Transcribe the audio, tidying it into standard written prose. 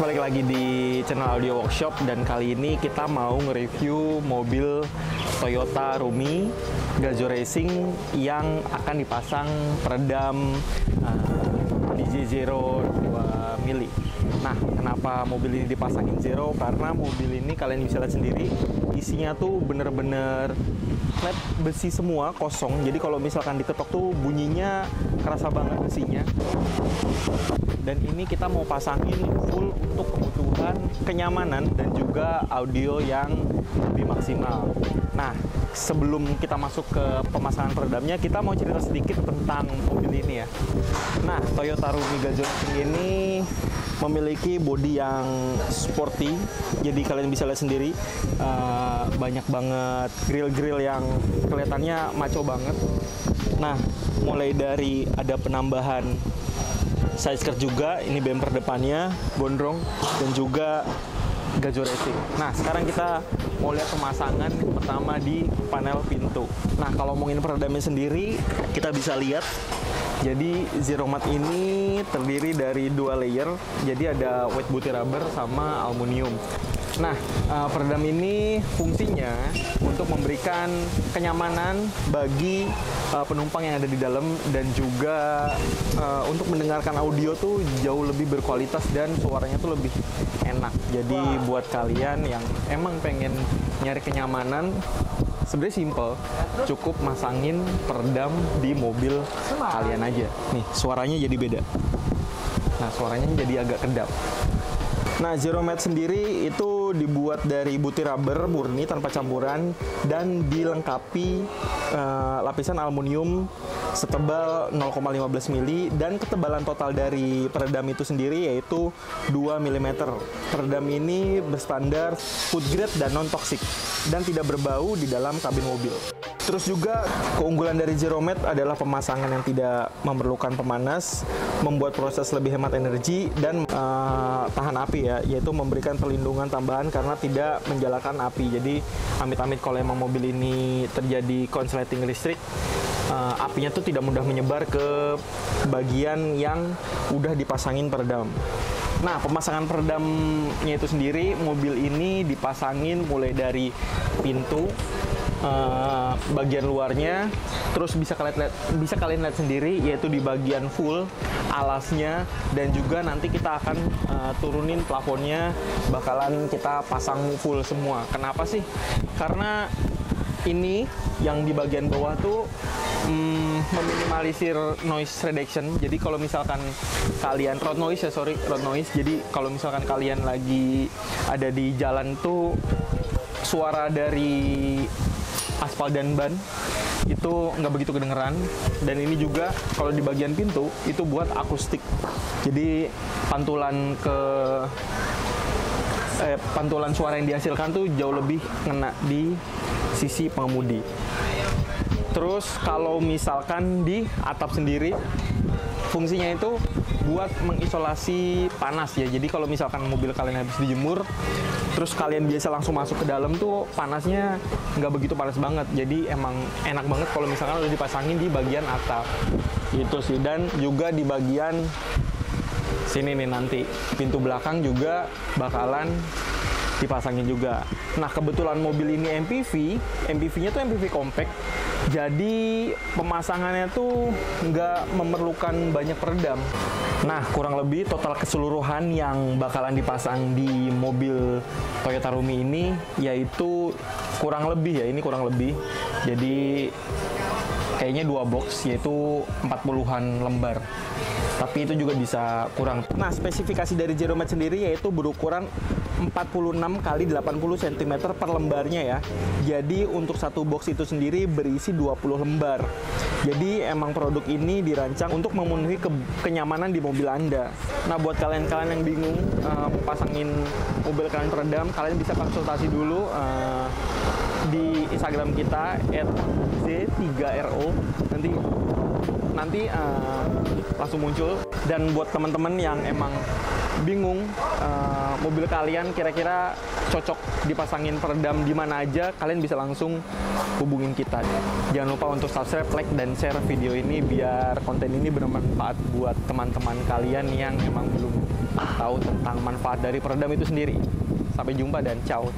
balik lagi di channel Audio Workshop, dan kali ini kita mau nge-review mobil Toyota Rumee Gazoo Racing yang akan dipasang peredam DJ Zero 2 mili. Nah, kenapa mobil ini dipasangin Zero? Karena mobil ini kalian bisa lihat sendiri, isinya tuh bener-bener flat besi semua, kosong. Jadi kalau misalkan diketok tuh bunyinya kerasa banget besinya. Dan ini kita mau pasangin full untuk kebutuhan kenyamanan dan juga audio yang lebih maksimal. Nah, sebelum kita masuk ke pemasangan peredamnya, kita mau cerita sedikit tentang mobil ini ya. Nah, Toyota Rumee Gazoo Racing ini memiliki bodi yang sporty, jadi kalian bisa lihat sendiri banyak banget grill-grill yang kelihatannya maco banget. Nah, mulai dari ada penambahan side skirt juga, ini bumper depannya gondrong, dan juga Gazoo Racing. Nah, sekarang kita mau lihat pemasangan pertama di panel pintu. Nah, kalau ngomongin peredamnya sendiri, kita bisa lihat. Jadi Zero Mat ini terdiri dari 2 layer. Jadi ada white butty rubber sama aluminium. Nah, peredam ini fungsinya untuk memberikan kenyamanan bagi penumpang yang ada di dalam, dan juga untuk mendengarkan audio tuh jauh lebih berkualitas dan suaranya tuh lebih enak. Jadi buat kalian yang emang pengen nyari kenyamanan, sebenarnya simple, cukup masangin peredam di mobil kalian aja. Nih, suaranya jadi beda. Nah, suaranya jadi agak kedap. Nah, Zero Mat sendiri itu dibuat dari butty rubber murni tanpa campuran dan dilengkapi lapisan aluminium setebal 0,15 mili, dan ketebalan total dari peredam itu sendiri yaitu 2 mm. Peredam ini berstandar food grade dan non-toxic dan tidak berbau di dalam kabin mobil. Terus juga keunggulan dari Zero Mat adalah pemasangan yang tidak memerlukan pemanas, membuat proses lebih hemat energi dan tahan api ya, yaitu memberikan perlindungan tambahan karena tidak menjalakan api. Jadi amit-amit kalau emang mobil ini terjadi konsleting listrik, apinya tuh tidak mudah menyebar ke bagian yang udah dipasangin peredam. Nah, pemasangan peredamnya itu sendiri, mobil ini dipasangin mulai dari pintu, bagian luarnya, terus bisa kalian lihat sendiri, yaitu di bagian full alasnya, dan juga nanti kita akan turunin plafonnya, bakalan kita pasang full semua. Kenapa sih? Karena ini yang di bagian bawah tuh meminimalisir noise reduction. Jadi kalau misalkan kalian road noise. Jadi kalau misalkan kalian lagi ada di jalan tuh, suara dari aspal dan ban itu nggak begitu kedengeran. Dan ini juga kalau di bagian pintu itu buat akustik. Jadi pantulan suara yang dihasilkan tuh jauh lebih ngena di sisi pengemudi. Terus kalau misalkan di atap sendiri, fungsinya itu buat mengisolasi panas ya. Jadi kalau misalkan mobil kalian habis dijemur, terus kalian biasa langsung masuk ke dalam tuh, panasnya nggak begitu panas banget. Jadi emang enak banget kalau misalkan udah dipasangin di bagian atap. Itu sih. Dan juga di bagian sini nih, nanti pintu belakang juga bakalan dipasangin juga. Nah, kebetulan mobil ini MPV-nya tuh MPV compact. Jadi pemasangannya tuh nggak memerlukan banyak peredam. Nah, kurang lebih total keseluruhan yang bakalan dipasang di mobil Toyota Rumee ini yaitu kurang lebih ya, ini kurang lebih. Jadi kayaknya 2 box, yaitu 40-an lembar. Tapi itu juga bisa kurang. Nah, spesifikasi dari Zero Mat sendiri yaitu berukuran 46 x 80 cm per lembarnya ya. Jadi untuk satu box itu sendiri berisi 20 lembar. Jadi emang produk ini dirancang untuk memenuhi kenyamanan di mobil Anda. Nah, buat kalian-kalian yang bingung pasangin mobil kalian peredam, kalian bisa konsultasi dulu di Instagram kita @z3ro. Nanti langsung muncul. Dan buat teman-teman yang emang bingung mobil kalian kira-kira cocok dipasangin peredam di mana aja, kalian bisa langsung hubungin kita. Jangan lupa untuk subscribe, like, dan share video ini biar konten ini bermanfaat buat teman-teman kalian yang memang belum tahu tentang manfaat dari peredam itu sendiri. Sampai jumpa dan ciao.